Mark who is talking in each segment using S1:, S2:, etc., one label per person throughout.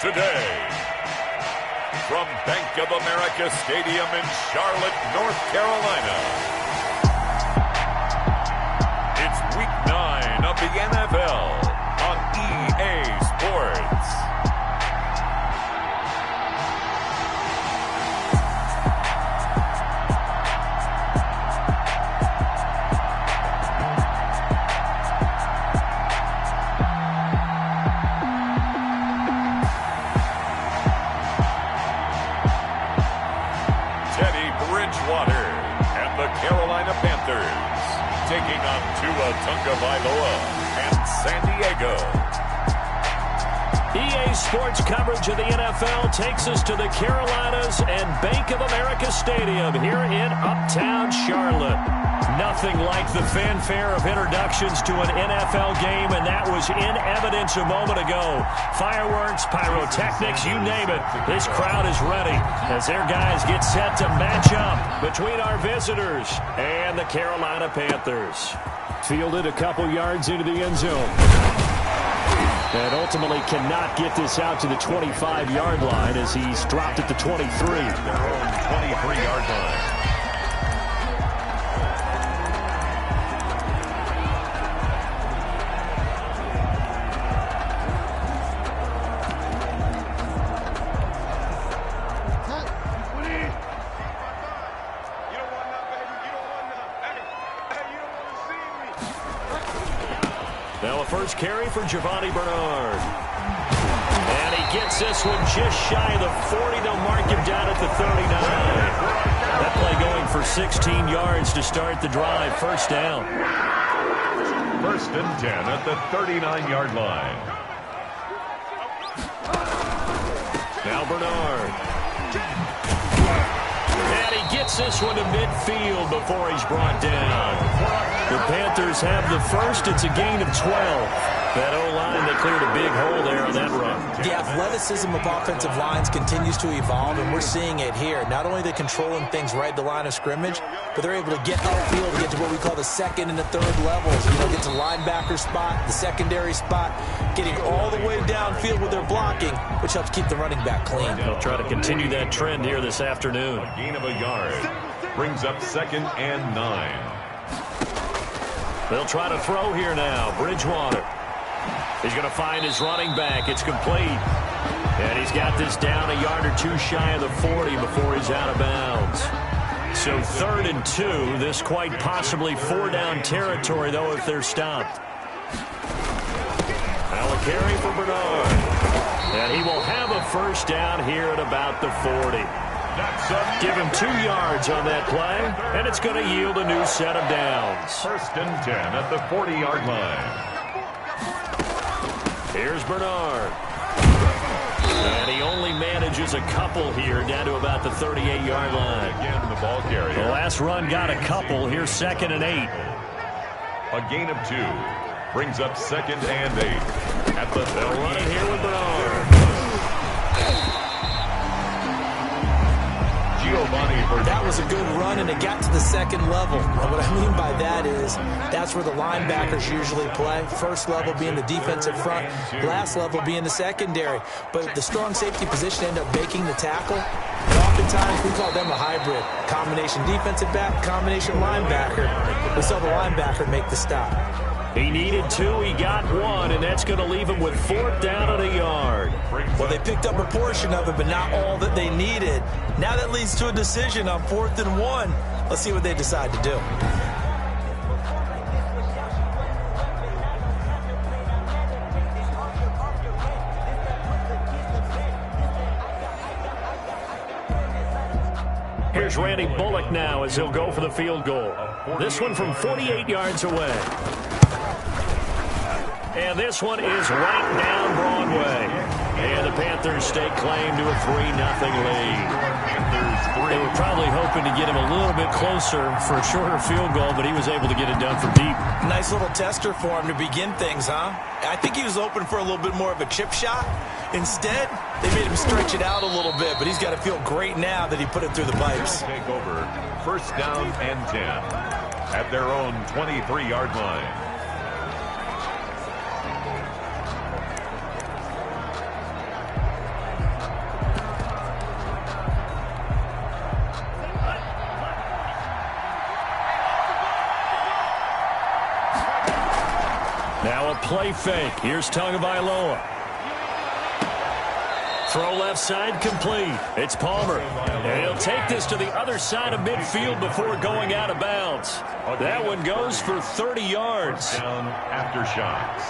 S1: today. From Bank of America Stadium in Charlotte, North Carolina, it's Week 9 of the NFL on EA Sports. Carolina Panthers taking on Tua Tagovailoa and San Diego.
S2: EA Sports coverage of the NFL takes us to the Carolinas and Bank of America Stadium here in Uptown Charlotte. Nothing like the fanfare of introductions to an NFL game, and that was in evidence a moment ago. Fireworks, pyrotechnics, you name it. This crowd is ready as their guys get set to match up between our visitors and the Carolina Panthers. Fielded a couple yards into the end zone. And ultimately cannot get this out to the 25-yard line as he's dropped at the 23.
S1: Their own 23-yard line.
S2: Now a first carry for Giovanni Bernard. And he gets this one just shy of the 40. They'll mark him down at the 39. That play going for 16 yards to start the drive. First down.
S1: First and 10 at the 39-yard line.
S2: Now Bernard. And he gets this one to midfield before he's brought down. The Panthers have the first. It's a gain of 12. That O-line, they cleared a big hole there on that run.
S3: The athleticism of offensive lines continues to evolve, and we're seeing it here. Not only are they controlling things right at the line of scrimmage, but they're able to get upfield to get to what we call the second and the third levels. You know, get to linebacker spot, the secondary spot, getting all the way downfield with their blocking, which helps keep the running back clean.
S2: They'll try to continue that trend here this afternoon.
S1: A gain of a yard brings up 2nd and 9.
S2: They'll try to throw here now. Bridgewater. He's going to find his running back. It's complete. And he's got this down a yard or two shy of the 40 before he's out of bounds. So 3rd and 2. This quite possibly 4-down territory, though, if they're stopped. Now a carry for Bernard. And he will have a first down here at about the 40. Give him 2 yards on that play, and it's going to yield a new set of downs.
S1: First and 10 at the 40-yard line.
S2: Here's Bernard. And he only manages a couple here down to about the 38-yard line.
S1: Again, the ball carrier.
S2: The last run got a couple. Here's 2nd and 8.
S1: A gain of 2 brings up 2nd and 8. At the
S2: they'll run it here with Bernard.
S3: That was a good run, and it got to the second level. And what I mean by that is that's where the linebackers usually play. First level being the defensive front, last level being the secondary. But the strong safety position ended up making the tackle. And oftentimes we call them a hybrid. Combination defensive back, combination linebacker. We saw the linebacker make the stop.
S2: He needed 2, he got 1, and that's going to leave him with 4th down and a yard.
S3: Well, they picked up a portion of it, but not all that they needed. Now that leads to a decision on 4th and 1. Let's see what they decide to do.
S2: Here's Randy Bullock now as he'll go for the field goal. This one from 48 yards away. And this one is right down Broadway. And the Panthers stake claim to a 3-0 lead. They were probably hoping to get him a little bit closer for a shorter field goal, but he was able to get it done from deep.
S3: Nice little tester for him to begin things, huh? I think he was open for a little bit more of a chip shot. Instead, they made him stretch it out a little bit, but he's got to feel great now that he put it through the pipes.
S1: Take over. First down and 10 at their own 23-yard line.
S2: play fake. Here's Tagovailoa. Throw left side complete. It's Palmer. And he'll take this to the other side of midfield before going out of bounds. That one goes for 30 yards.
S1: Down after shots.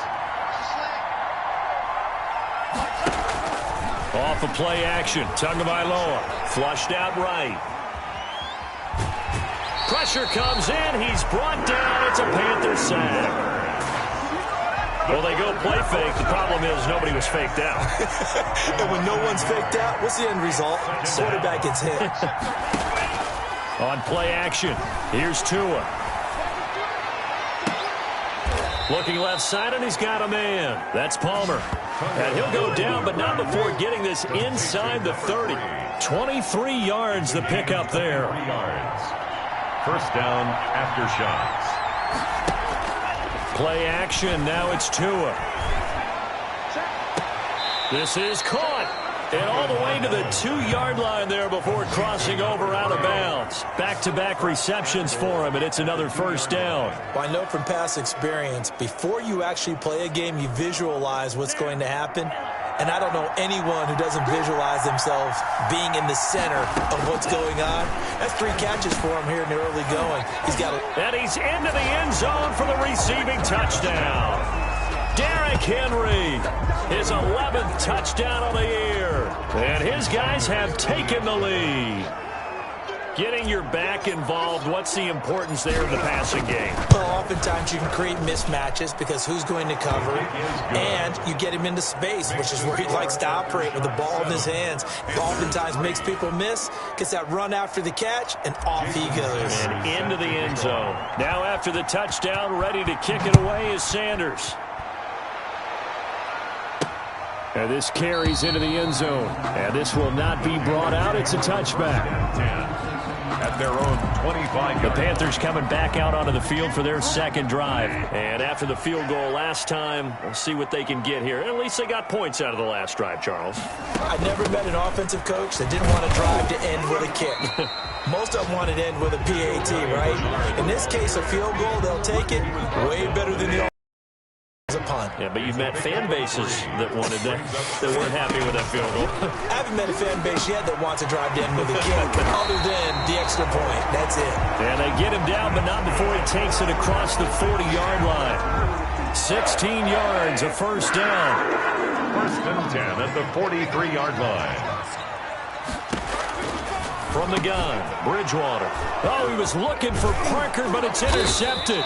S2: Off of play action. Tagovailoa flushed out right. Pressure comes in. He's brought down. It's a Panther sack. Well, they go play fake. The problem is nobody was faked out.
S3: And when no one's faked out, what's the end result? The quarterback gets hit.
S2: On play action, here's Tua. Looking left side, and he's got a man. That's Palmer. And he'll go down, but not before getting this inside the 30. 23 yards the pickup there.
S1: 3 yards. First down after shots.
S2: Play action, now it's Tua. This is caught. And all the way to the 2-yard line there before crossing over out of bounds. Back-to-back receptions for him, and it's another first down.
S3: Well, I know from past experience, before you actually play a game, you visualize what's going to happen. And I don't know anyone who doesn't visualize themselves being in the center of what's going on. That's 3 catches for him here in the early going. He's got
S2: and he's into the end zone for the receiving touchdown. Derrick Henry, his 11th touchdown of the year. And his guys have taken the lead. Getting your back involved, what's the importance there in the passing game?
S3: Well, oftentimes you can create mismatches because who's going to cover, and you get him into space, which is where he likes to operate with the ball in his hands. Oftentimes makes people miss, gets that run after the catch, and off he goes.
S2: And into the end zone. Now after the touchdown, ready to kick it away is Sanders. And this carries into the end zone. And this will not be brought out. It's a touchback.
S1: At their own 25.
S2: The Panthers coming back out onto the field for their second drive. And after the field goal last time, we'll see what they can get here. At least they got points out of the last drive, Charles.
S3: I never met an offensive coach that didn't want to drive to end with a kick. Most of them want to end with a PAT, right? In this case, a field goal, they'll take it way better than the a punt.
S2: Yeah, but you've met fan bases that wanted that weren't happy with that field goal.
S3: I haven't met a fan base yet that wants to drive to end with a kick, other than the extra point. That's it.
S2: And they get him down, but not before he takes it across the 40-yard line. 16 yards, a first down.
S1: First and 10 at the 43-yard line.
S2: From the gun, Bridgewater. Oh, he was looking for Parker, but it's intercepted.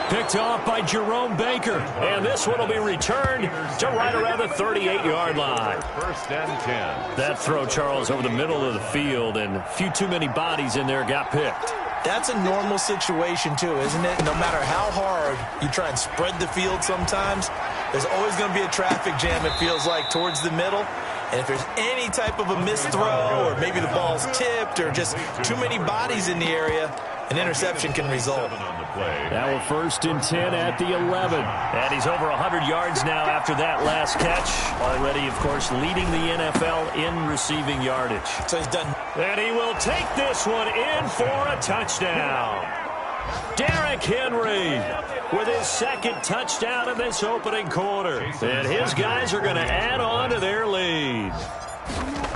S2: Picked off by Jerome Baker. And this one will be returned to right around the 38-yard line.
S1: First and 10.
S2: That throw, Charles, over the middle of the field, and a few too many bodies in there got picked.
S3: That's a normal situation, too, isn't it? No matter how hard you try and spread the field sometimes, there's always going to be a traffic jam, it feels like, towards the middle. And if there's any type of a missed throw, or maybe the ball's tipped, or just too many bodies in the area, an interception can result.
S2: Now a first and 10 at the 11. And he's over 100 yards now after that last catch. Already, of course, leading the NFL in receiving yardage.
S3: So he's done.
S2: And he will take this one in for a touchdown. Derrick Henry with his second touchdown in this opening quarter. And his guys are going to add on to their lead.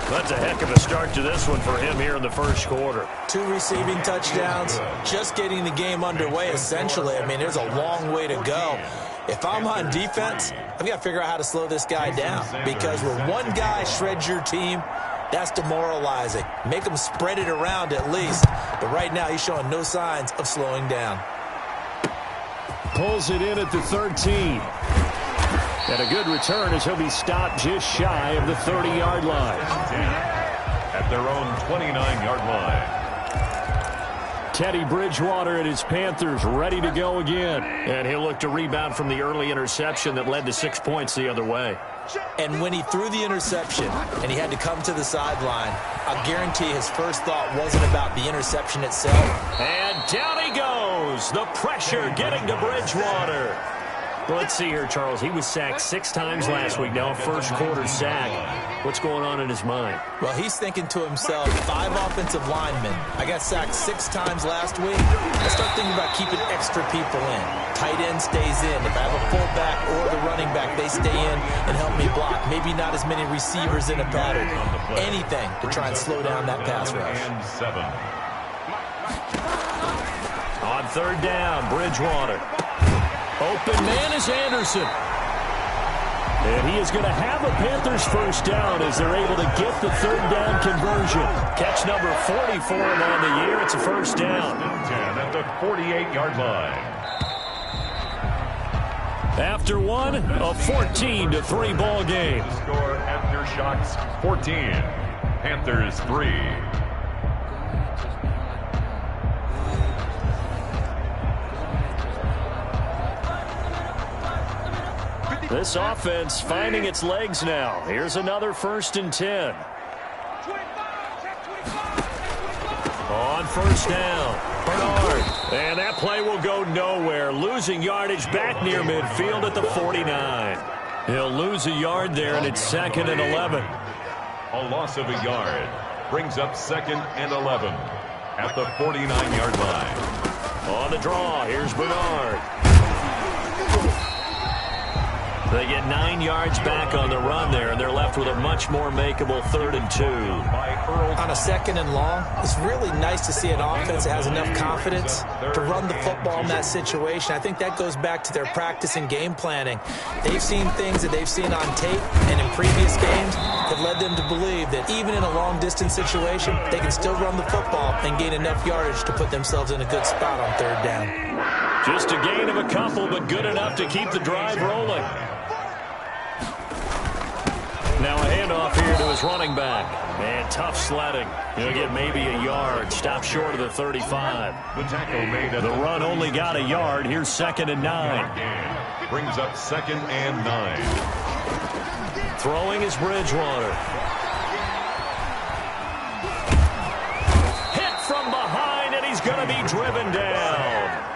S2: That's a heck of a start to this one for him here in the first quarter.
S3: 2 receiving touchdowns, just getting the game underway, essentially. I mean, there's a long way to go. If I'm on defense, I've got to figure out how to slow this guy down, because when one guy shreds your team, that's demoralizing. Make him spread it around at least. But right now, he's showing no signs of slowing down.
S2: Pulls it in at the 13. And a good return as he'll be stopped just shy of the 30-yard line.
S1: At their own 29-yard line.
S2: Teddy Bridgewater and his Panthers ready to go again. And he'll look to rebound from the early interception that led to 6 points the other way.
S3: And when he threw the interception and he had to come to the sideline, I guarantee his first thought wasn't about the interception itself.
S2: And down he goes. The pressure getting to Bridgewater. Well, let's see here, Charles. He was sacked 6 times last week. Now a first-quarter sack. What's going on in his mind?
S3: Well, he's thinking to himself, 5 offensive linemen. I got sacked 6 times last week. I start thinking about keeping extra people in. Tight end stays in. If I have a fullback or the running back, they stay in and help me block. Maybe not as many receivers in a pattern. Anything to try and slow down that pass rush.
S2: On 3rd down, Bridgewater. Open man is Anderson. And he is going to have a Panthers first down as they're able to get the 3rd down conversion. Catch number 40 for him on the year. It's a first down.
S1: 10 at the 48-yard line.
S2: After one, a 14-3 ball game.
S1: Score Aftershocks 14. Panthers 3.
S2: This offense finding its legs now. Here's another 1st and 10. On 1st down, Bernard. And that play will go nowhere. Losing yardage back near midfield at the 49. He'll lose a yard there, and it's 2nd and 11.
S1: A loss of a yard brings up 2nd and 11 at the 49-yard line.
S2: On the draw, here's Bernard. They get 9 yards back on the run there, and they're left with a much more makeable 3rd and 2.
S3: On a 2nd and long, it's really nice to see an offense that has enough confidence to run the football in that situation. I think that goes back to their practice and game planning. They've seen things that they've seen on tape and in previous games that led them to believe that even in a long-distance situation, they can still run the football and gain enough yardage to put themselves in a good spot on 3rd down.
S2: Just a gain of a couple, but good enough to keep the drive rolling. Now a handoff here to his running back. And tough sledding. He'll get maybe a yard. Stop short of the 35.
S1: The tackle made
S2: The run only got a yard. Here's 2nd and 9.
S1: Brings up 2nd and 9.
S2: Throwing is Bridgewater. Hit from behind, and he's going to be driven down.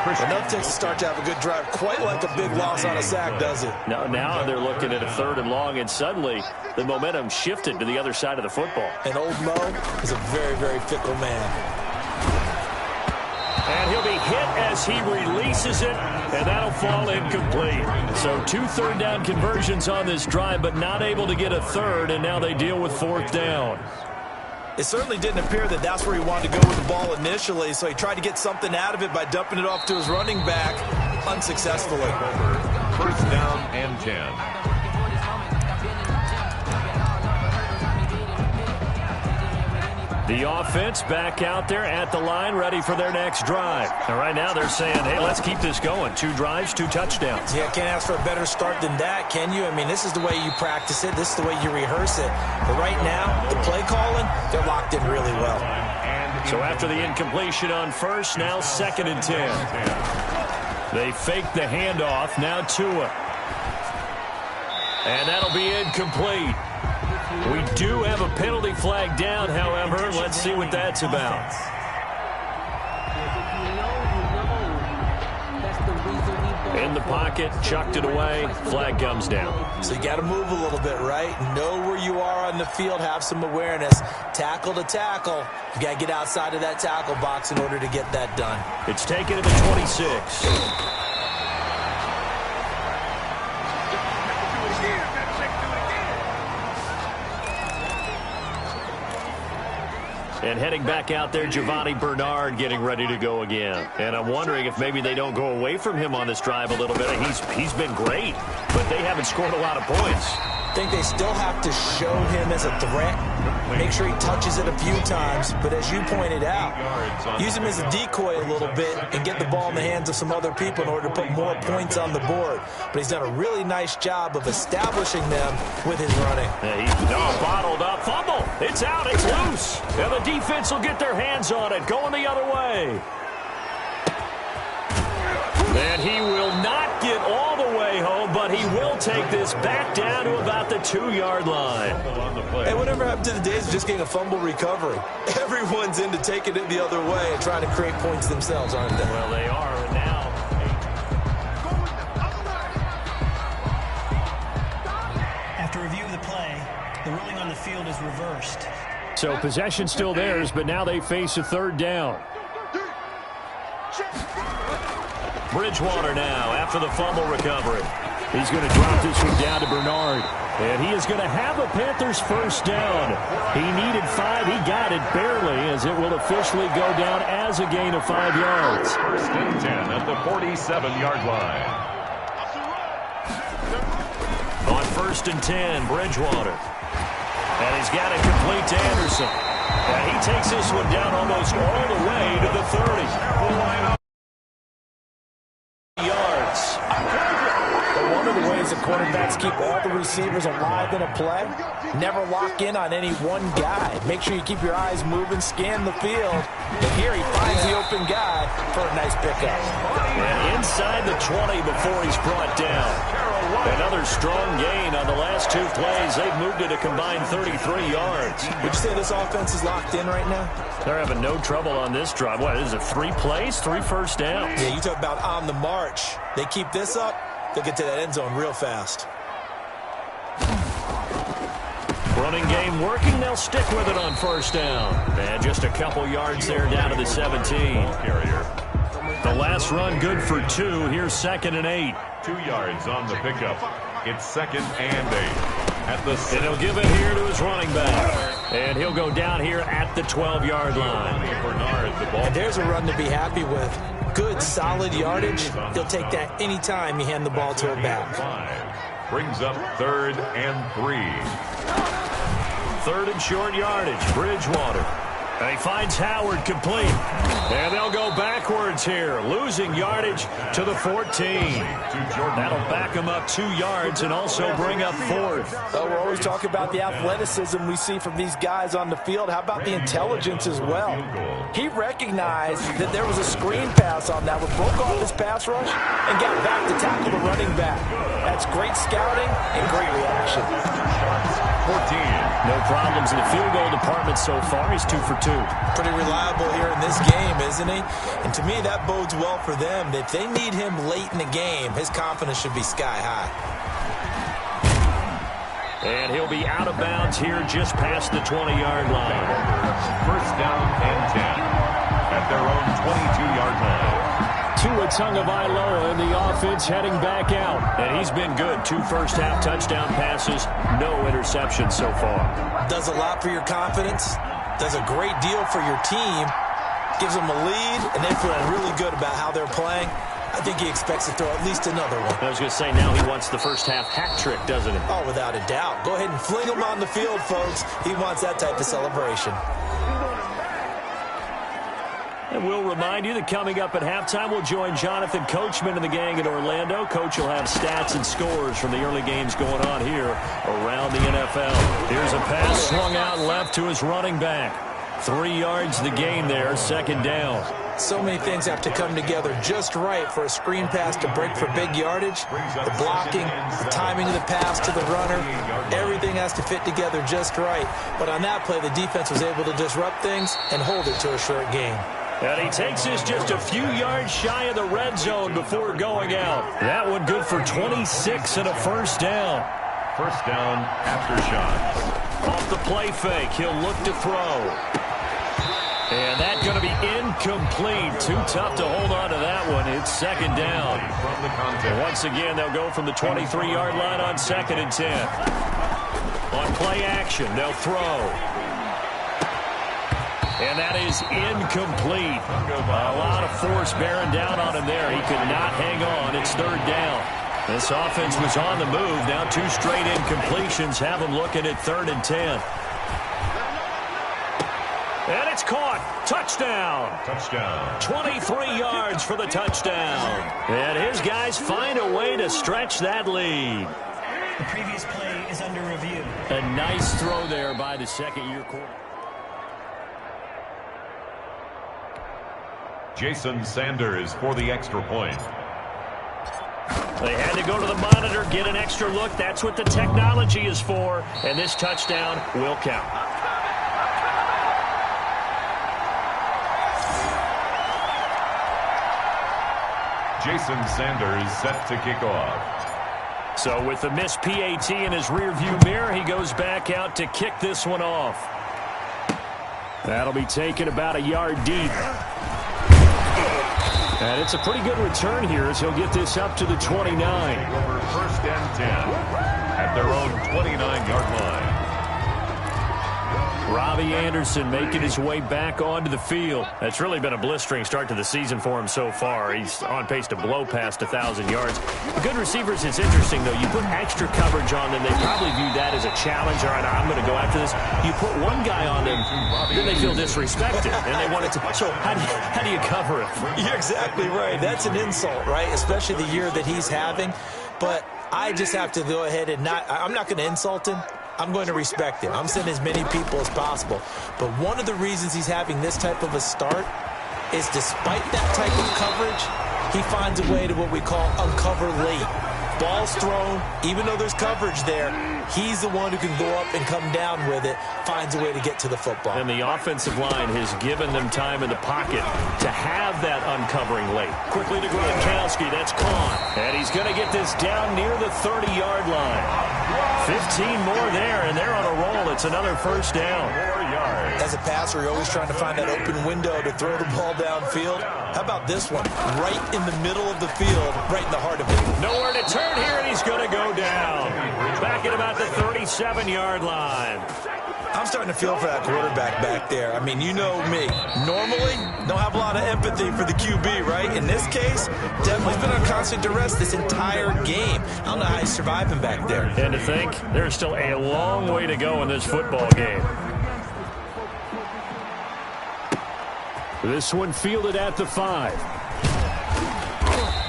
S3: Enough takes to start to have a good drive. Quite like a big loss on a sack, does it?
S2: Now they're looking at a 3rd and long, and suddenly the momentum shifted to the other side of the football.
S3: And old Mo is a very, very fickle man.
S2: And he'll be hit as he releases it, and that'll fall incomplete. So 2 3rd down conversions on this drive, but not able to get a 3rd, and now they deal with 4th down.
S3: It certainly didn't appear that that's where he wanted to go with the ball initially, so he tried to get something out of it by dumping it off to his running back unsuccessfully.
S1: 1st down and 10.
S2: The offense back out there at the line, ready for their next drive. And right now they're saying, hey, let's keep this going. 2 drives, 2 touchdowns.
S3: Yeah, can't ask for a better start than that, can you? I mean, this is the way you practice it. This is the way you rehearse it. But right now, the play calling, they're locked in really well.
S2: So after the incompletion on 1st, now 2nd and 10. They fake the handoff, now Tua. And that'll be incomplete. We do have a penalty flag down, however. Let's see what that's about. In the pocket, chucked it away, flag comes down.
S3: So you got to move a little bit, right? Know where you are on the field, have some awareness. Tackle to tackle. You got to get outside of that tackle box in order to get that done.
S2: It's taken to the 26. And heading back out there, Giovanni Bernard getting ready to go again. And I'm wondering if maybe they don't go away from him on this drive a little bit. He's been great, but they haven't scored a lot of points.
S3: I think they still have to show him as a threat. Make sure he touches it a few times. But as you pointed out, use him as a decoy a little bit and get the ball in the hands of some other people in order to put more points on the board. But he's done a really nice job of establishing them with his running.
S2: Yeah, he's bottled up. Fumble. It's out. It's loose. And the defense will get their hands on it. Going the other way. And he will not get all the way home, but he will take this back down to about the 2-yard line.
S3: Hey, whatever happened to the days of just getting a fumble recovery? Everyone's into taking it the other way and trying to create points themselves, aren't they?
S2: Well, they are, and now
S4: review of the play, the ruling on the field is reversed.
S2: So possession still theirs, but now they face a third down. Bridgewater now after the fumble recovery. He's going to drop this one down to Bernard. And he is going to have a Panthers first down. He needed 5. He got it barely, as it will officially go down as a gain of 5 yards.
S1: First and 10 at the 47-yard line.
S2: On first and 10, Bridgewater. And he's got it complete to Anderson. And he takes this one down almost all the way to the 30. Yards.
S3: One of the ways the quarterbacks keep all the receivers alive in a play, never lock in on any one guy. Make sure you keep your eyes moving, scan the field. And here he finds the open guy for a nice pickup.
S2: And inside the 20 before he's brought down. Another strong gain on the last 2 plays. They've moved it a combined 33 yards.
S3: Would you say this offense is locked in right now?
S2: They're having no trouble on this drive. What is it, 3 plays, 3 first downs?
S3: Yeah, you talk about on the march. They keep this up, they'll get to that end zone real fast.
S2: Running game working. They'll stick with it on first down. And just a couple yards there down to the 17.
S1: Carrier.
S2: The last run good for 2. Here's 2nd and 8.
S1: 2 yards on the pickup. It's 2nd and 8. At the
S2: And he'll give it here to his running back. And he'll go down here at the 12-yard line.
S1: Bernard, the ball.
S3: And there's a run to be happy with. Good, solid yardage. He'll take that anytime you hand the ball to a back.
S1: 5 brings up 3rd and 3.
S2: 3rd and short yardage. Bridgewater. And he finds Howard complete. And they'll go backwards here, losing yardage to the 14. That'll back him up 2 yards and also bring up 4th.
S3: Well, we're always talking about the athleticism we see from these guys on the field. How about the intelligence as well? He recognized that there was a screen pass on that, but broke off his pass rush and got back to tackle the running back. That's great scouting and great reaction.
S1: 14.
S2: No problems in the field goal department so far. He's 2 for 2.
S3: Pretty reliable here in this game, isn't he? And to me, that bodes well for them. If they need him late in the game, his confidence should be sky high.
S2: And he'll be out of bounds here just past the 20-yard line.
S1: First down and 10 at their own 22-yard line.
S2: Tua Tagovailoa in the offense heading back out. And he's been good. 2 first-half touchdown passes, no interceptions so far.
S3: Does a lot for your confidence. Does a great deal for your team. Gives them a lead, and they feel really good about how they're playing. I think he expects to throw at least another one.
S2: I was going to say, now he wants the first-half hat trick, doesn't he?
S3: Oh, without a doubt. Go ahead and fling him on the field, folks. He wants that type of celebration.
S2: And we'll remind you that coming up at halftime, we'll join Jonathan Coachman and the gang in Orlando. Coach will have stats and scores from the early games going on here around the NFL. Here's a pass swung out left to his running back. 3 yards the gain there, 2nd down.
S3: So many things have to come together just right for a screen pass to break for big yardage. The blocking, the timing of the pass to the runner, everything has to fit together just right. But on that play, the defense was able to disrupt things and hold it to a short gain.
S2: And he takes this just a few yards shy of the red zone before going out. That one good for 26 and a first down.
S1: First down after shots.
S2: Off the play fake, he'll look to throw. And that's going to be incomplete. Too tough to hold on to that one. It's 2nd down.
S1: From the contact.
S2: And once again, they'll go from the 23-yard line on 2nd and 10. On play action, they'll throw. And that is incomplete. A lot of force bearing down on him there. He could not hang on. It's 3rd down. This offense was on the move. Now 2 straight incompletions have them looking at 3rd and 10. And it's caught. Touchdown.
S1: Touchdown.
S2: 23 yards for the touchdown. And his guys find a way to stretch that lead.
S4: The previous play is under review.
S2: A nice throw there by the second-year quarterback.
S1: Jason Sanders for the extra point.
S2: They had to go to the monitor, get an extra look. That's what the technology is for. And this touchdown will count.
S1: Jason Sanders set to kick off.
S2: So with the missed PAT in his rearview mirror, he goes back out to kick this one off. That'll be taken about a yard deep. And it's a pretty good return here as he'll get this up to the 29.
S1: Over 1st and 10 at their own 29-yard line.
S2: Robbie Anderson making his way back onto the field. That's really been a blistering start to the season for him so far. He's on pace to blow past 1,000 yards. Good receivers, it's interesting, though. You put extra coverage on them, they probably view that as a challenge. All right, I'm going to go after this. You put one guy on them, then they feel disrespected, and they want it to. So how do you cover it?
S3: You're exactly right. That's an insult, right? Especially the year that he's having. But I just have to go ahead and I'm not going to insult him. I'm going to respect him. I'm sending as many people as possible. But one of the reasons he's having this type of a start is despite that type of coverage, he finds a way to what we call uncover late. Ball's thrown, even though there's coverage there, he's the one who can go up and come down with it, finds a way to get to the football.
S2: And the offensive line has given them time in the pocket to have that uncovering late. Quickly to Gronkowski, that's caught. And he's going to get this down near the 30-yard line. 15 more there, and they're on a roll. It's another first down.
S3: As a passer, you're always trying to find that open window to throw the ball downfield. How about this one? Right in the middle of the field, right in the heart of it.
S2: Nowhere to turn here, and he's going to go down. Back at about the 37-yard line.
S3: I'm starting to feel for that quarterback back there. I mean, you know me. Normally, don't have a lot of empathy for the QB, right? In this case, definitely been on constant duress this entire game. I don't know how he's surviving back there.
S2: And to think, there's still a long way to go in this football game. This one fielded at the 5.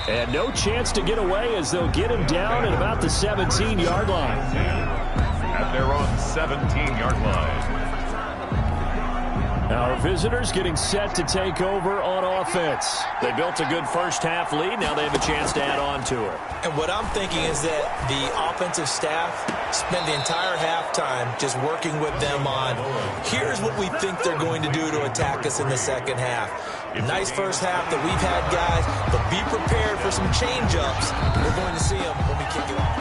S2: And no chance to get away as they'll get him down at about the 17-yard line.
S1: At their own 17-yard line.
S2: Our visitors getting set to take over on offense. They built a good first-half lead. Now they have a chance to add on to it.
S3: And what I'm thinking is that the offensive staff spend the entire halftime just working with them on, here's what we think they're going to do to attack us in the second half. Nice first half that we've had, guys, but be prepared for some change-ups. We're going to see them when we kick it off.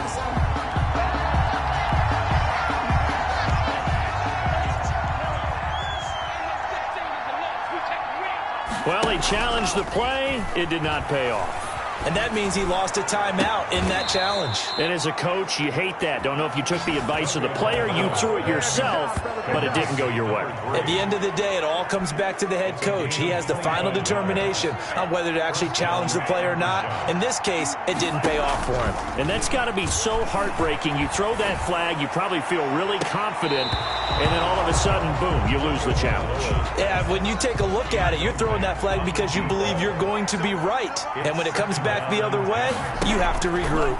S2: Well, he challenged the play. It did not pay off.
S3: And that means he lost a timeout in that challenge.
S2: And as a coach, you hate that. Don't know if you took the advice of the player, you threw it yourself, but it didn't go your way.
S3: At the end of the day, it all comes back to the head coach. He has the final determination on whether to actually challenge the play or not. In this case, it didn't pay off for him.
S2: And that's got to be so heartbreaking. You throw that flag, you probably feel really confident, and then all of a sudden, boom, you lose the challenge.
S3: Yeah, when you take a look at it, you're throwing that flag because you believe you're going to be right. And when it comes back the other way, you have to regroup.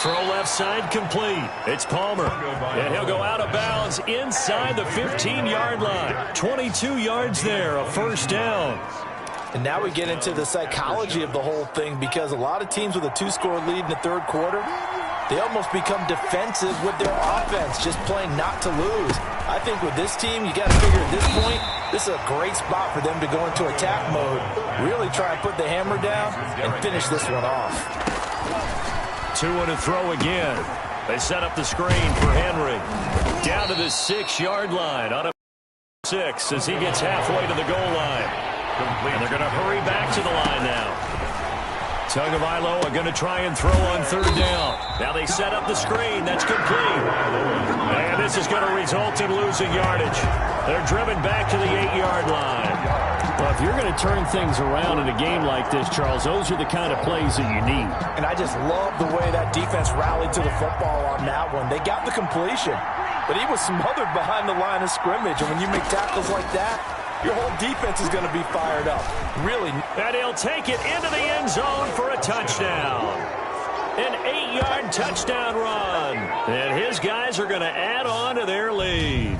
S2: Throw left side complete. It's Palmer. And he'll go out of bounds inside the 15-yard line. 22 yards there, a first down.
S3: And now we get into the psychology of the whole thing, because a lot of teams with a 2-score lead in the third quarter, they almost become defensive with their offense, just playing not to lose. I think with this team, you got to figure at this point, this is a great spot for them to go into attack mode, really try and put the hammer down and finish this one off.
S2: 2 and a throw again. They set up the screen for Henry. Down to the 6-yard line on a 6 as he gets halfway to the goal line. And they're going to hurry back to the line now. Tagovailoa going to try and throw on third down. Now they set up the screen. That's complete. And this is going to result in losing yardage. They're driven back to the 8-yard line. Well, if you're going to turn things around in a game like this, Charles, those are the kind of plays that you need.
S3: And I just love the way that defense rallied to the football on that one. They got the completion, but he was smothered behind the line of scrimmage. And when you make tackles like that, your whole defense is going to be fired up. Really.
S2: And he'll take it into the end zone for a touchdown. An 8-yard touchdown run. And his guys are going to add on to their lead.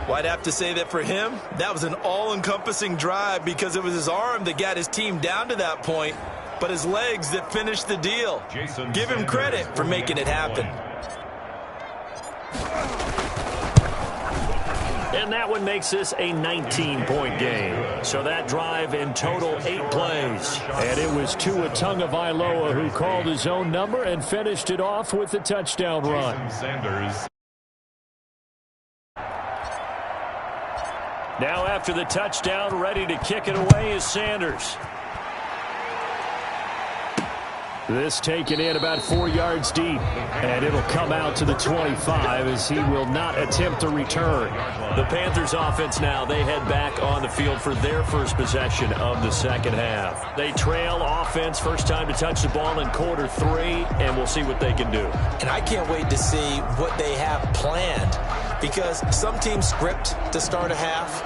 S3: Well, I'd have to say that for him, that was an all-encompassing drive, because it was his arm that got his team down to that point, but his legs that finished the deal. Give him credit for making it happen.
S2: And that one makes this a 19-point game. So that drive in total 8 plays. And it was Tua Tagovailoa who called his own number and finished it off with the touchdown run.
S1: Sanders.
S2: Now after the touchdown, ready to kick it away is Sanders. This taken in about 4 yards deep, and it'll come out to the 25 as he will not attempt to return. The Panthers offense now, they head back on the field for their first possession of the second half. They trail offense, first time to touch the ball in quarter 3, and we'll see what they can do.
S3: And I can't wait to see what they have planned, because some teams script to start a half.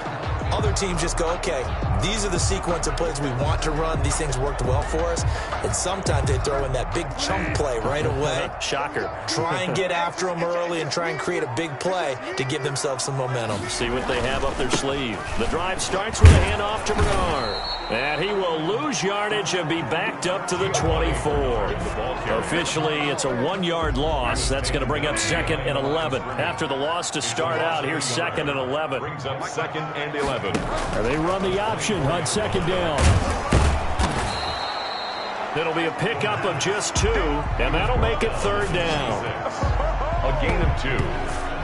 S3: Other teams just go, okay, these are the sequence of plays we want to run. These things worked well for us. And sometimes they throw in that big chunk play right away.
S2: Shocker.
S3: Try and get after them early and try and create a big play to give themselves some momentum.
S2: See what they have up their sleeve. The drive starts with a handoff to Bernard. And he will lose yardage and be backed up to the 24. Officially, it's a 1-yard loss. That's going to bring up 2nd and 11. After the loss to start out, here's 2nd and 11.
S1: Brings up 2nd and 11.
S2: And they run the option on 2nd down. It'll be a pickup of just 2, and that'll make it 3rd down.
S1: A gain of 2.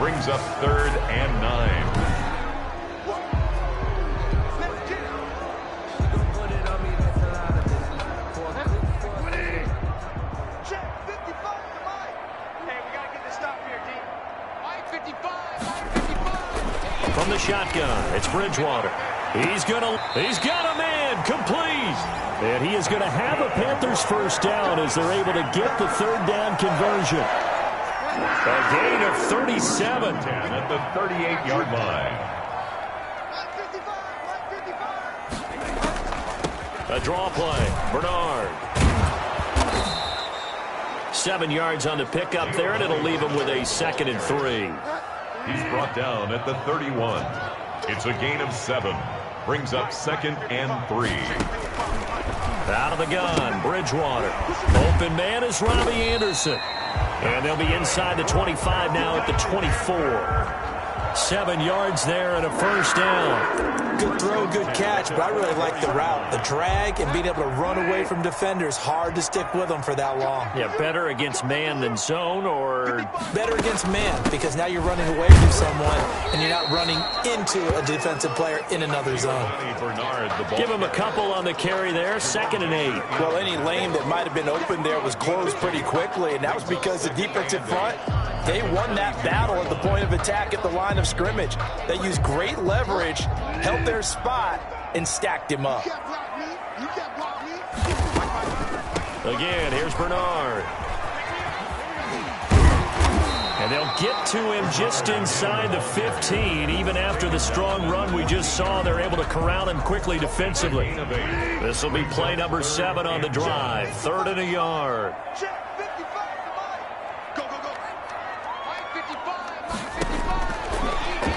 S1: Brings up 3rd and 9.
S2: From the shotgun, it's Bridgewater. He's got a man complete. And he is going to have a Panthers first down as they're able to get the 3rd down conversion. A gain of 37.
S1: At the 38-yard line.
S2: A draw play. Bernard. 7 yards on the pickup there, and it'll leave him with a 2nd and 3.
S1: He's brought down at the 31. It's a gain of 7. Brings up 2nd and 3.
S2: Out of the gun, Bridgewater. Open man is Robbie Anderson. And they'll be inside the 25 now at the 24. 7 yards there and a first down.
S3: Good throw, good catch, but I really like the route. The drag and being able to run away from defenders. Hard to stick with them for that long.
S2: Yeah, better against man than zone, or?
S3: Better against man, because now you're running away from someone and you're not running into a defensive player in another zone.
S2: Give him a couple on the carry there, 2nd and 8.
S3: Well, any lane that might have been open there was closed pretty quickly, and that was because the defensive front, they won that battle at the point of attack at the line of scrimmage. They used great leverage, held their spot, and stacked him up.
S2: Again, here's Bernard. And they'll get to him just inside the 15. Even after the strong run we just saw, they're able to corral him quickly defensively. This will be play number 7 on the drive. 3rd and a yard.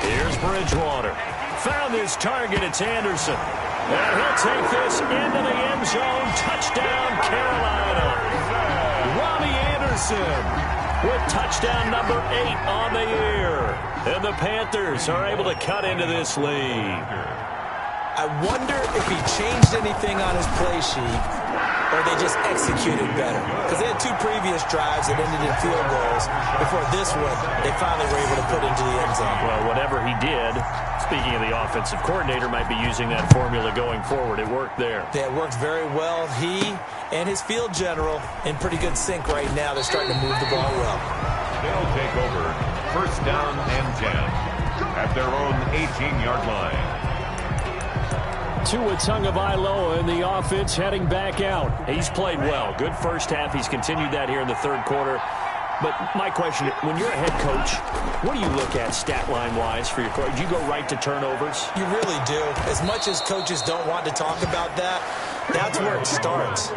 S2: Here's Bridgewater. Found his target. It's Anderson. And he'll take this into the end zone. Touchdown, Carolina. Robbie Anderson with touchdown number 8 on the year. And the Panthers are able to cut into this lead.
S3: I wonder if he changed anything on his play sheet or they just executed better. Because they had 2 previous drives that ended in field goals. Before this one, they finally were able to put into the end zone.
S2: Well, whatever he did, speaking of the offensive coordinator, might be using that formula going forward. It worked there.
S3: Yeah, it worked very well. He and his field general in pretty good sync right now. They're starting to move the ball well.
S1: They'll take over. First down and 10 at their own 18-yard line.
S2: Tua Tagovailoa in the offense heading back out. He's played well. Good first half. He's continued that here in the 3rd quarter. But my question, when you're a head coach, what do you look at stat line-wise for your coach? Do you go right to turnovers?
S3: You really do. As much as coaches don't want to talk about that, That's where it starts.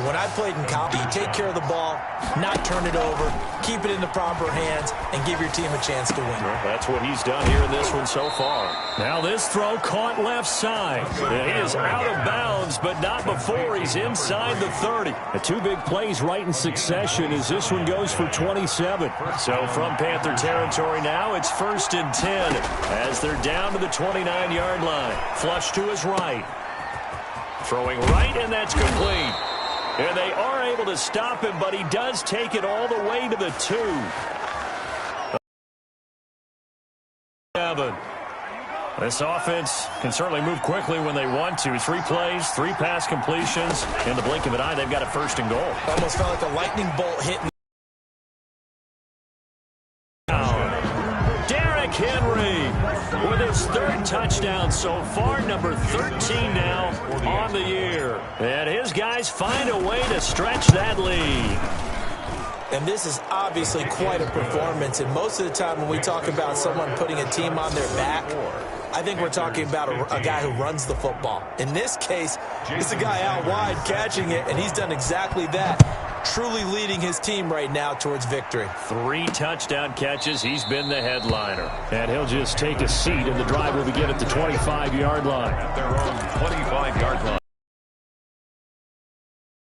S3: When I played in college, you take care of the ball, not turn it over, keep it in the proper hands, and give your team a chance to win.
S2: That's what he's done here in this one so far. Now this throw caught left side. He is out of bounds, but not before he's inside the 30. The two big plays right in succession as this one goes for 27. So from Panther territory now, it's 1st and 10 as they're down to the 29-yard line. Flush to his right. Throwing right, and that's complete. And they are able to stop him, but he does take it all the way to the 2. 7. This offense can certainly move quickly when they want to. 3 plays, 3 pass completions. In the blink of an eye, they've got a 1st and goal.
S3: Almost felt like a lightning bolt hitting.
S2: Derrick Henry with his 3rd touchdown so far, number 13 now on the year. And his guys find a way to stretch that lead.
S3: And this is obviously quite a performance. And most of the time when we talk about someone putting a team on their back, I think we're talking about a guy who runs the football. In this case, it's a guy out wide catching it, and he's done exactly that, truly leading his team right now towards victory.
S2: 3 touchdown catches. He's been the headliner. And he'll just take a seat, and the drive will begin at the 25-yard line.
S1: At their own 25-yard line.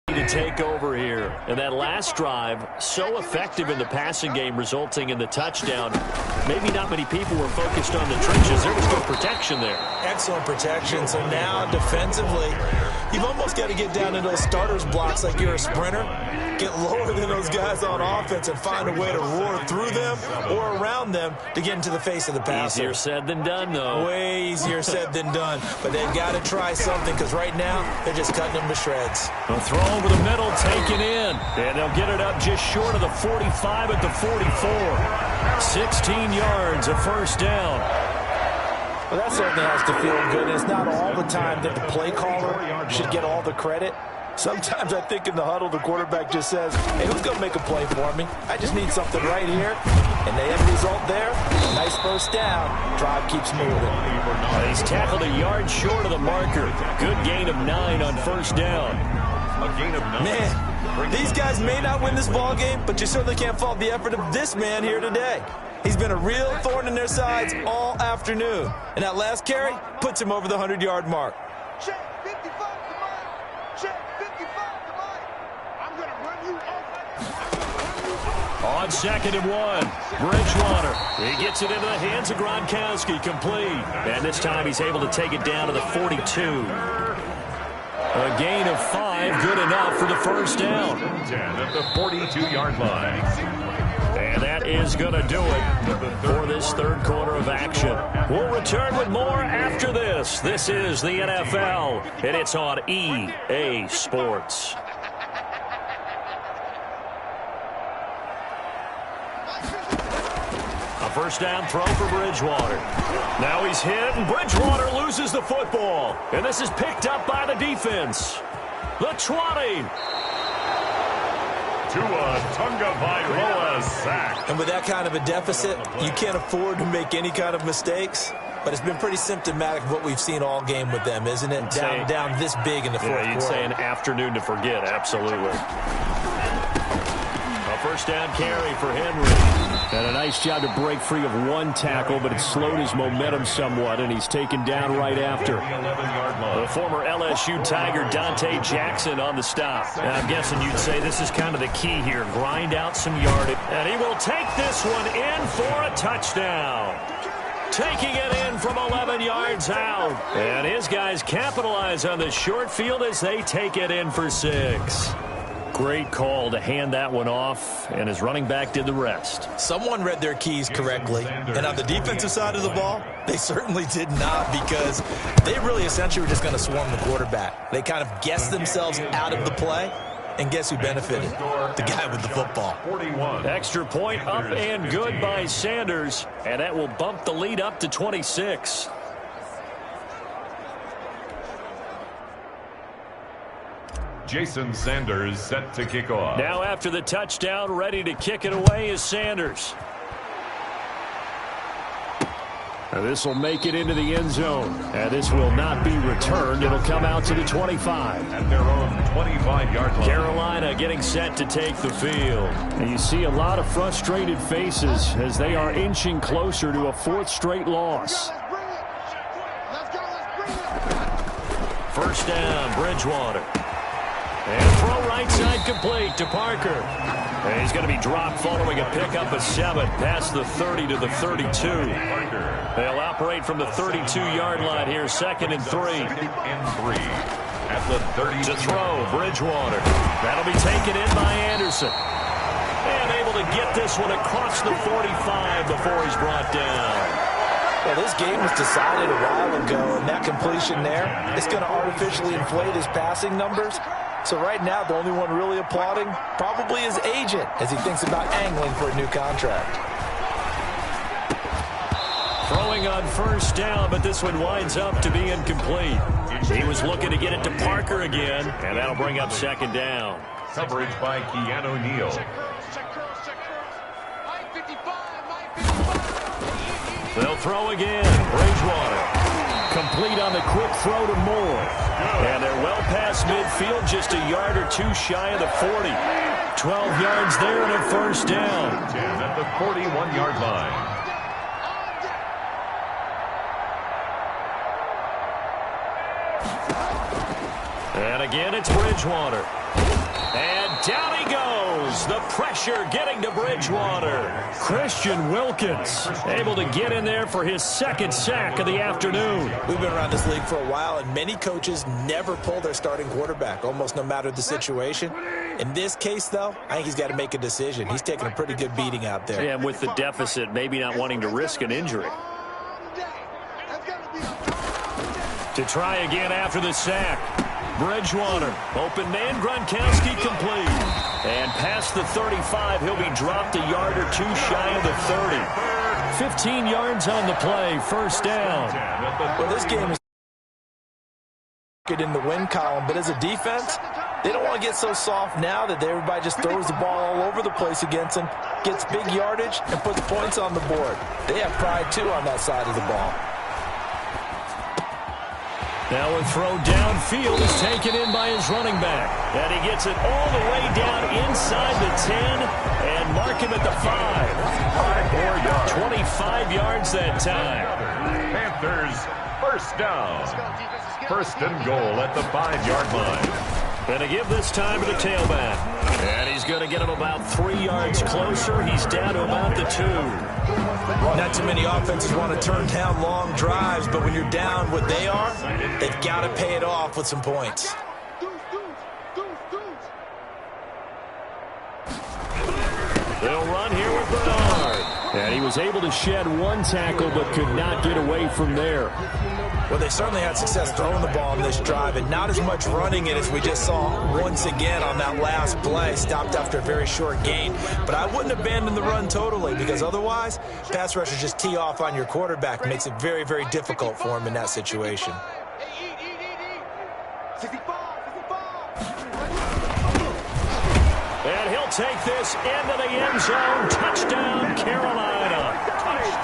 S2: To take over here. And that last drive, so effective in the passing game, resulting in the touchdown. Maybe not many people were focused on the trenches. There was good protection there.
S3: Excellent protection. So now defensively, you've almost got to get down to those starters blocks like you're a sprinter. Get lower than those guys on offense and find a way to roar through them or around them to get into the face of the passer.
S2: Easier said than done, though.
S3: Way easier said than done. But they've got to try something because right now they're just cutting them to shreds.
S2: A throw over the middle, taken in. And they'll get it up just short of the 45 at the 44. 16 yards, a 1st down.
S3: Well, that certainly has to feel good. It's not all the time that the play caller should get all the credit. Sometimes I think in the huddle, the quarterback just says, hey, who's going to make a play for me? I just need something right here. And they have a result there. Nice 1st down. Drive keeps moving.
S2: He's tackled a yard short of the marker. Good gain of 9 on 1st down.
S1: A gain of 9.
S3: Man, these guys may not win this ball game, but you certainly can't fault the effort of this man here today. He's been a real thorn in their sides all afternoon. And that last carry puts him over the 100-yard mark.
S5: Check 55 to Mike. Check 55 to Mike. I'm going to run you off.
S2: On 2nd and 1, Bridgewater. He gets it into the hands of Gronkowski, complete. And this time he's able to take it down to the 42. A gain of 5, good enough for the 1st down.
S1: 10 at the 42-yard line.
S2: And that is going to do it for this 3rd quarter of action. We'll return with more after this. This is the NFL, and it's on EA Sports. A 1st down throw for Bridgewater. Now he's hit, and Bridgewater loses the football. And this is picked up by the defense. The 20.
S1: Tua Tagovailoa sack.
S3: And with that kind of a deficit, you can't afford to make any kind of mistakes. But it's been pretty symptomatic of what we've seen all game with them, isn't it? Down this big in the 4th quarter.
S2: You'd say an afternoon to forget, absolutely. A 1st down carry for Henry. And a nice job to break free of 1 tackle, but it slowed his momentum somewhat, and he's taken down right after. The former LSU Tiger, Dante Jackson, on the stop. And I'm guessing you'd say this is kind of the key here. Grind out some yardage. And he will take this one in for a touchdown. Taking it in from 11 yards out. And his guys capitalize on the short field as they take it in for 6. Great call to hand that one off, and his running back did the rest.
S3: Someone read their keys correctly, and on the defensive side of the ball, they certainly did not, because they really essentially were just going to swarm the quarterback. They kind of guessed themselves out of the play, and guess who benefited? The guy with the football.
S2: Extra point up and good by Sanders, and that will bump the lead up to 26.
S1: Jason Sanders set to kick off.
S2: Now after the touchdown, ready to kick it away is Sanders. This will make it into the end zone. And this will not be returned. It'll come out to the 25.
S1: At their own 25-yard line.
S2: Carolina getting set to take the field. And you see a lot of frustrated faces as they are inching closer to a fourth straight loss. First down, Bridgewater. And throw right side complete to Parker. And he's going to be dropped following a pickup of 7 past the 30 to the 32. They'll operate from the 32-yard line here, 2nd and 3.
S1: 2nd and 3 at the 30.
S2: To throw, Bridgewater. That'll be taken in by Anderson. And able to get this one across the 45 before he's brought down.
S3: Well, this game was decided a while ago, and that completion there is going to artificially inflate his passing numbers. So right now, the only one really applauding probably his agent as he thinks about angling for a new contract.
S2: Throwing on first down, but this one winds up to be incomplete. He was looking to get it to Parker again, and that'll bring up 2nd down.
S1: Coverage by Keanu Neal.
S2: They'll throw again. Bridgewater. Complete on the quick throw to Moore. And they're well past midfield, just a yard or 2 shy of the 40. 12 yards there and a first down.
S1: 10 at the 41-yard line.
S2: And again, it's Bridgewater. And down he goes. The pressure getting to Bridgewater. Christian Wilkins able to get in there for his 2nd sack of the afternoon.
S3: We've been around this league for a while, and many coaches never pull their starting quarterback, almost no matter the situation. In this case, though, I think he's got to make a decision. He's taking a pretty good beating out there.
S2: Yeah, and with the deficit, maybe not wanting to risk an injury. To try again after the sack. Bridgewater, open man, Gronkowski complete. And past the 35, he'll be dropped a yard or 2 shy of the 30. 15 yards on the play, first down.
S3: Well, this game is in the win column, but as a defense, they don't want to get so soft now that everybody just throws the ball all over the place against them, gets big yardage, and puts points on the board. They have pride, too, on that side of the ball.
S2: Now a throw downfield is taken in by his running back. And he gets it all the way down inside the 10 and mark him at the 5. 25 yards that time.
S1: Panthers first down. 1st and goal at the 5-yard line.
S2: Going to give this time to the tailback. And he's going to get him about 3 yards closer. He's down to about the 2.
S3: Not too many offenses want to turn down long drives, but when you're down what they are, they've got to pay it off with some points.
S2: They'll run here with Bernard. And he was able to shed 1 tackle but could not get away from there.
S3: Well, they certainly had success throwing the ball on this drive and not as much running it as we just saw once again on that last play. Stopped after a very short gain. But I wouldn't abandon the run totally because otherwise, pass rushers just tee off on your quarterback. Makes it very, very difficult for him in that situation.
S2: And he'll take this into the end zone. Touchdown, Carolina.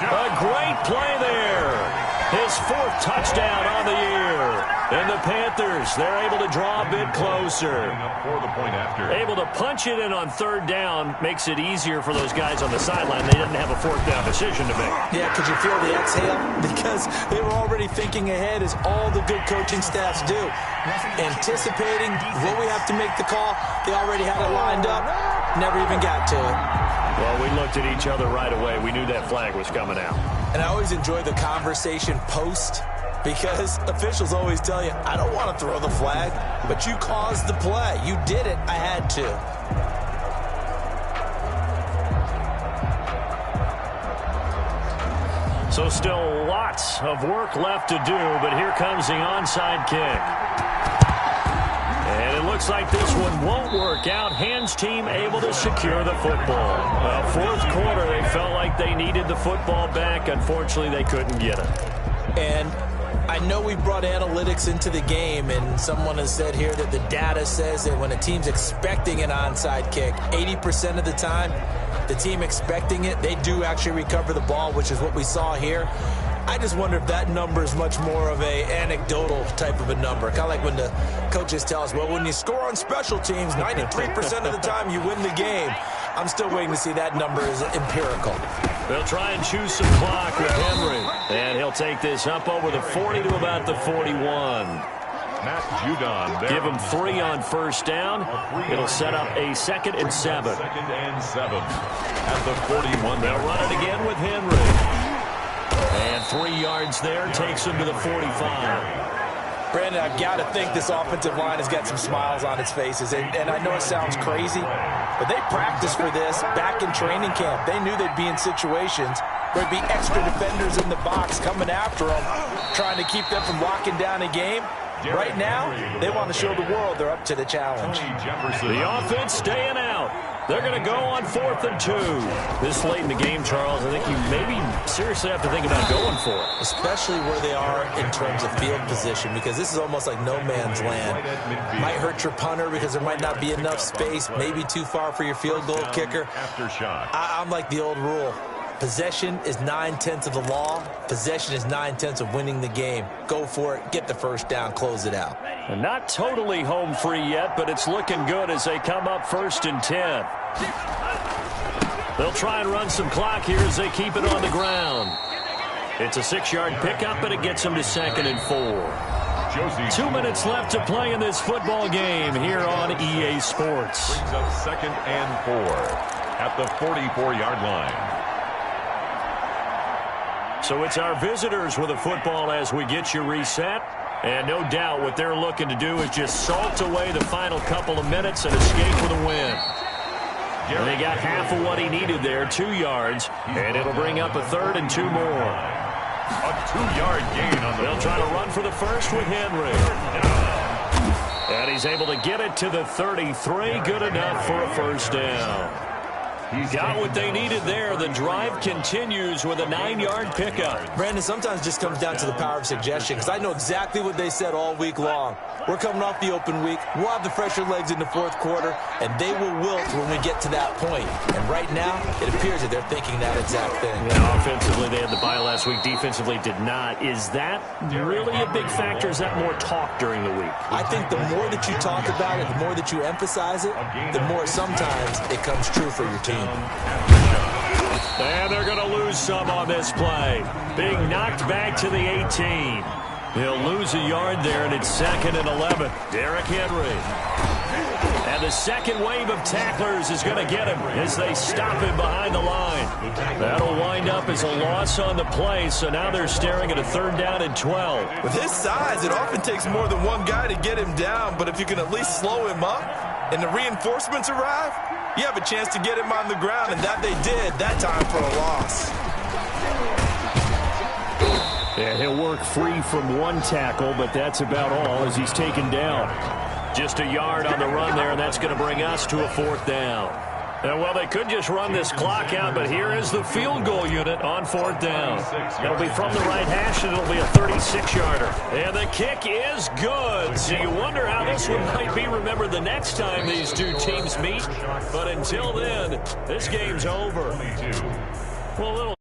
S2: A great play there. His 4th touchdown on the year. And the Panthers, they're able to draw a bit closer.
S1: For the point after.
S2: Able to punch it in on 3rd down makes it easier for those guys on the sideline. They didn't have a 4th down decision to make.
S3: Yeah, could you feel the exhale? Because they were already thinking ahead as all the good coaching staffs do. Anticipating what we have to make the call. They already had it lined up. Never even got to it.
S2: Well, we looked at each other right away. We knew that flag was coming out.
S3: And I always enjoy the conversation post because officials always tell you, I don't want to throw the flag, but you caused the play. You did it. I had to.
S2: So still lots of work left to do, but here comes the onside kick. And it looks like this one won't work out. Hands team able to secure the football. 4th quarter, they felt like they needed the football back. Unfortunately, they couldn't get it.
S3: And I know we brought analytics into the game, and someone has said here that the data says that when a team's expecting an onside kick, 80% of the time, the team expecting it, they do actually recover the ball, which is what we saw here. I just wonder if that number is much more of a anecdotal type of a number. Kind of like when the coaches tell us, well, when you score on special teams, 93% of the time you win the game. I'm still waiting to see that number is empirical.
S2: They'll try and choose some clock with Henry. And he'll take this up over the 40 to about the 41.
S1: Matt Judon there.
S2: Give him 3 on first down. It'll set up a 2nd and 7.
S1: 2nd and 7 at the 41.
S2: They'll run it again with Henry. And 3 yards there takes him to the 45.
S3: Brandon, I've got to think this offensive line has got some smiles on its faces. And I know it sounds crazy, but they practiced for this back in training camp. They knew they'd be in situations where there'd be extra defenders in the box coming after them, trying to keep them from locking down a game. Right now, they want to show the world they're up to the challenge.
S2: The offense staying out. They're going to go on 4th and 2. This late in the game, Charles, I think you maybe seriously have to think about going for it.
S3: Especially where they are in terms of field position, because this is almost like no man's land. Might hurt your punter because there might not be enough space, maybe too far for your field goal kicker. I'm like the old rule. Possession is 9/10 of the law. Possession is 9/10 of winning the game. Go for it. Get the first down. Close it out.
S2: And not totally home free yet, but it's looking good as they come up 1st and 10. They'll try and run some clock here as they keep it on the ground. It's a 6-yard pickup, but it gets them to 2nd and 4. 2 minutes left to play in this football game here on EA Sports.
S1: Brings up 2nd and 4 at the 44-yard line.
S2: So it's our visitors with a football as we get you reset. And no doubt what they're looking to do is just salt away the final couple of minutes and escape with a win. And they got half of what he needed there, 2 yards. And it'll bring up a 3rd and 2 more.
S1: A 2-yard gain on the
S2: They'll try to run for the first with Henry. And he's able to get it to the 33. Good enough for a first down. He's got what they needed there. The drive continues with a 9-yard pickup.
S3: Brandon, sometimes it just comes down to the power of suggestion, because I know exactly what they said all week long. We're coming off the open week. We'll have the fresher legs in the 4th quarter, and they will wilt when we get to that point. And right now, it appears that they're thinking that exact thing.
S2: Yeah, offensively, they had the bye last week. Defensively, did not. Is that really a big factor? Is that more talk during the week?
S3: I think the more that you talk about it, the more that you emphasize it, the more sometimes it comes true for your team.
S2: And they're going to lose some on this play. Being knocked back to the 18. He'll lose a yard there, and it's 2nd and 11. Derrick Henry. And the second wave of tacklers is going to get him as they stop him behind the line. That'll wind up as a loss on the play, so now they're staring at a 3rd down and 12.
S3: With his size, it often takes more than one guy to get him down, but if you can at least slow him up and the reinforcements arrive, you have a chance to get him on the ground, and that they did that time for a loss.
S2: Yeah, he'll work free from one tackle, but that's about all as he's taken down. Just a yard on the run there, and that's going to bring us to a 4th down. And, well, they could just run this clock out, but here is the field goal unit on 4th down. It'll be from the right hash, and it'll be a 36-yarder. And the kick is good. So you wonder how this one might be remembered the next time these two teams meet. But until then, this game's over. Well, a little